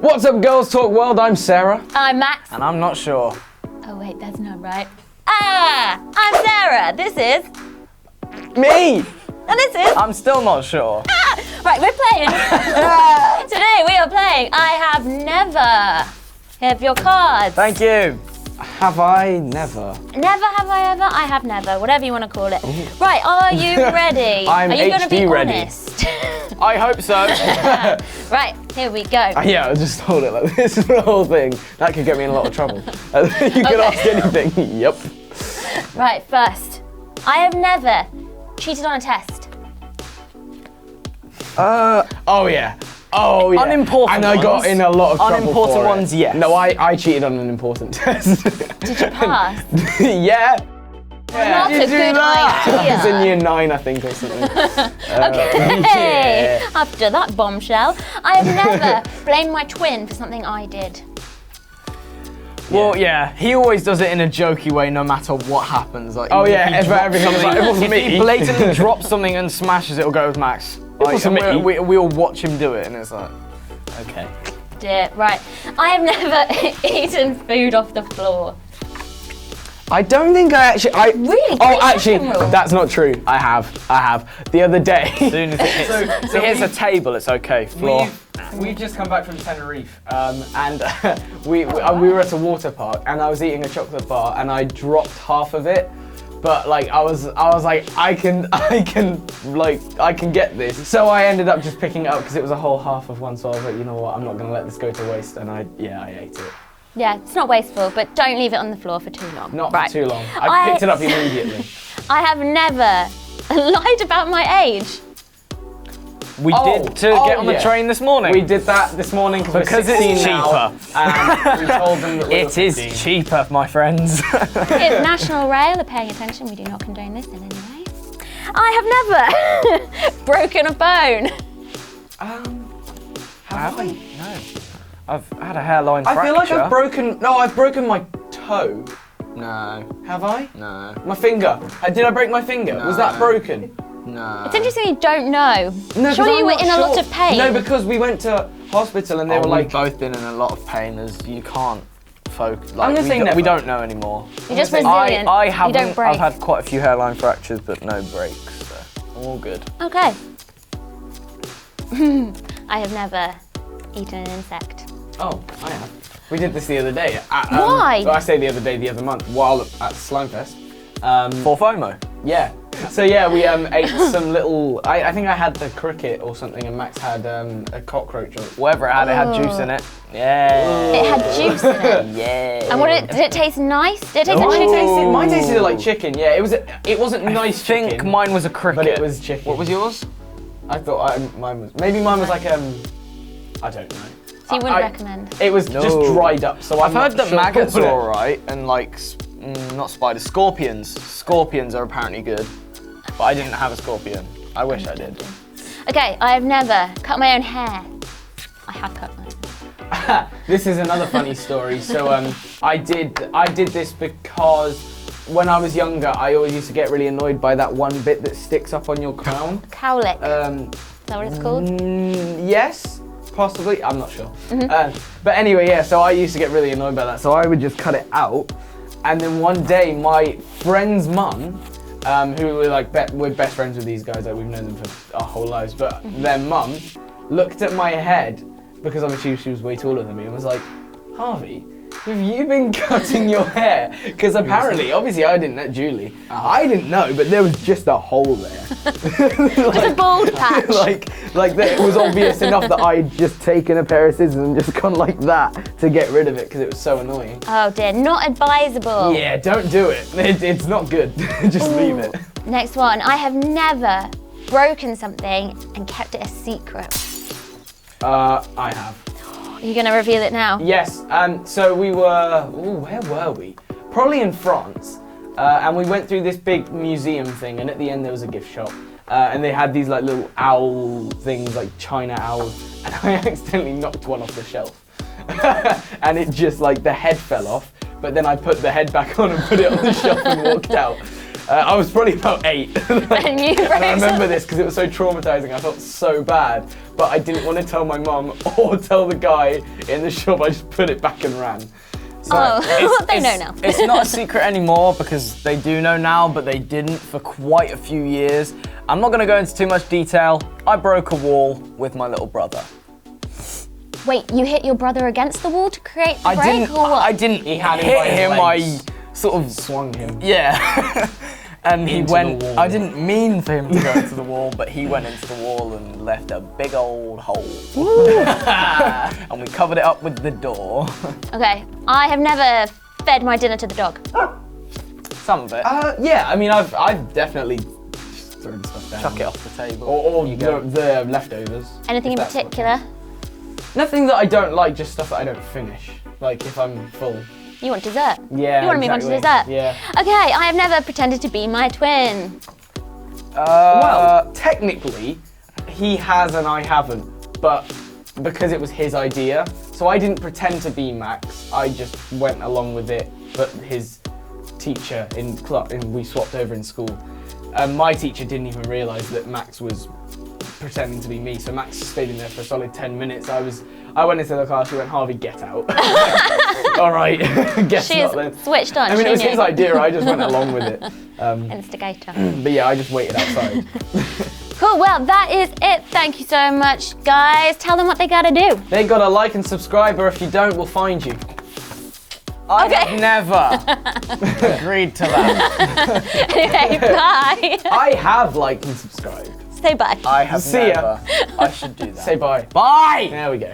What's up, Girls Talk World? I'm Sarah. I'm Max. And I'm not sure. Oh wait, that's not right. I'm Sarah. This is... Me! And this is... I'm still not sure. Right, we're playing. Today we are playing I Have Never. Have your cards. Thank you. Have I never? Never have I ever, I have never, whatever you want to call it. Right, are you ready? I'm Are you going to be HD ready. honest? I hope so. Right, here we go. Yeah, I just hold it like this for the whole thing. That could get me in a lot of trouble. You could ask anything. Yep. Right, first. I have never cheated on a test. Oh yeah. Oh yeah. Unimportant And I got ones. in a lot of trouble Unimportant for it. ones, yes. No, I cheated on an important test. Did you pass? Yeah. Not Did a you do good that? idea. I was in year 9, I think, or something. Hey, yeah. after that bombshell, I have never blamed my twin for something I did. Well, yeah, he always does it in a jokey way no matter what happens. Like, Oh if yeah, he if drops everything's something- like, it wasn't if me. he blatantly drops something and smashes it, it'll go with Max. Like, wasn't and me. we all watch him do it and it's like, okay. Dear, right. I have never eaten food off the floor. I don't think I actually. Really? Oh, Great actually, second rule. that's not true. I have. The other day. As soon as it hits, So it hits a table, it's okay. Floor. We've just come back from Tenerife, and we were at a water park, and I was eating a chocolate bar, and I dropped half of it. But like I was like I can get this. So I ended up just picking it up because it was a whole half of one. So I was like, you know what, I'm not gonna let this go to waste, and I ate it. Yeah, it's not wasteful, but don't leave it on the floor for too long. Not right. for too long. I picked it up immediately. I have never lied about my age. We did to get on the train this morning. We did that this morning Because we're 16 it's now, cheaper. and we told them that we were It is 15. cheaper, my friends. If National Rail are paying attention, we do not condone this in any way. I have never broken a bone. Have I? No. I've had a hairline fracture. I feel like I've broken my toe. No, Have I? no, My finger. Did I break my finger? Was that broken? no. It's interesting you don't know. No, 'cause Surely you I'm were not in a lot sure. of pain. No, because we went to hospital and they were We've like, both been in a lot of pain as you can't focus. Like, I'm gonna say we never. don't know anymore. You're just I- resilient. I you haven't. don't break. I've had quite a few hairline fractures, but no breaks. So all good. Okay. I have never eaten an insect. oh, I have. We did this the other day. Why? Well, I say the other day, the other month, while at Slimefest. For FOMO. Yeah. So yeah, we ate some little. I think I had the cricket or something, and Max had a cockroach. Whatever it had juice in it. Yeah. It had juice in it. Yeah. And did it taste nice? Did it taste Mine like chicken? tasted, mine tasted like chicken. Yeah, it wasn't nice I think chicken. mine was a cricket. But it was chicken. What was yours? I thought mine was. Maybe mine was like I don't know. So you wouldn't recommend? It was just No. dried up. So I've I'm heard not that sure maggots what are it- alright, and like not spiders, scorpions. Scorpions are apparently good, but I didn't have a scorpion. I wish I did. Okay, I have never cut my own hair. I have cut mine. This is another funny story. So I did this because when I was younger, I always used to get really annoyed by that one bit that sticks up on your crown. Cowlick. Is that what it's called? Yes, possibly. I'm not sure. But anyway, yeah. So I used to get really annoyed by that. So I would just cut it out, and then one day my friend's mum, who were like we're best friends with these guys. Like we've known them for our whole lives. But their mum looked at my head because obviously she was way taller than me and was like, Harvey, have you been cutting your hair? Because apparently, obviously I didn't know, Julie, I didn't know, but there was just a hole there. Just a bald patch. like that it was obvious enough that I'd just taken a pair of scissors and just gone like that to get rid of it because it was so annoying. Oh dear, not advisable. Yeah, don't do it. It's not good. Just leave it. Next one. I have never broken something and kept it a secret. I have. Are you going to reveal it now? Yes, so we were, where were we? Probably in France, and we went through this big museum thing, and at the end there was a gift shop, and they had these like little owl things, like China owls, and I accidentally knocked one off the shelf. And it just like, the head fell off, but then I put the head back on and put it on the shelf and walked out. I was probably about 8. And you And I broke remember this because it was so traumatizing. I felt so bad, but I didn't want to tell my mum or tell the guy in the shop. I just put it back and ran. So Oh, they know now. It's not a secret anymore because they do know now, but they didn't for quite a few years. I'm not going to go into too much detail. I broke a wall with my little brother. Wait, you hit your brother against the wall to create the break, or what? I didn't He had him hit by his him. legs. I sort of swung him. Yeah. And he Into went, the wall. I didn't mean for him to go into the wall, but he went into the wall and left a big old hole. And we covered it up with the door. Okay, I have never fed my dinner to the dog. Some of it. Yeah, I mean, I've definitely just thrown stuff down. Chuck it off the table. Or go. the leftovers. Anything in if that's what particular? counts. Nothing that I don't like, just stuff that I don't finish. Like if I'm full. You want dessert? Yeah, You want to move on to exactly. dessert? Yeah. Okay, I have never pretended to be my twin. Well, technically, he has and I haven't, but because it was his idea, so I didn't pretend to be Max. I just went along with it. But his teacher we swapped over in school. My teacher didn't even realise that Max was pretending to be me. So Max stayed in there for a solid 10 minutes. I went into the class. She went, "Harvey, get out." All right, guess She is not then. switched on. I mean, it was she his knew. idea. I just went along with it. Instigator. But yeah, I just waited outside. Cool, well, that is it. Thank you so much, guys. Tell them what they gotta do. They gotta like and subscribe, or if you don't, we'll find you. I Okay. have never agreed to that. Anyway, bye. I have liked and subscribed. Say bye. I have See ya. never. I should do that. Say bye. Bye! There we go.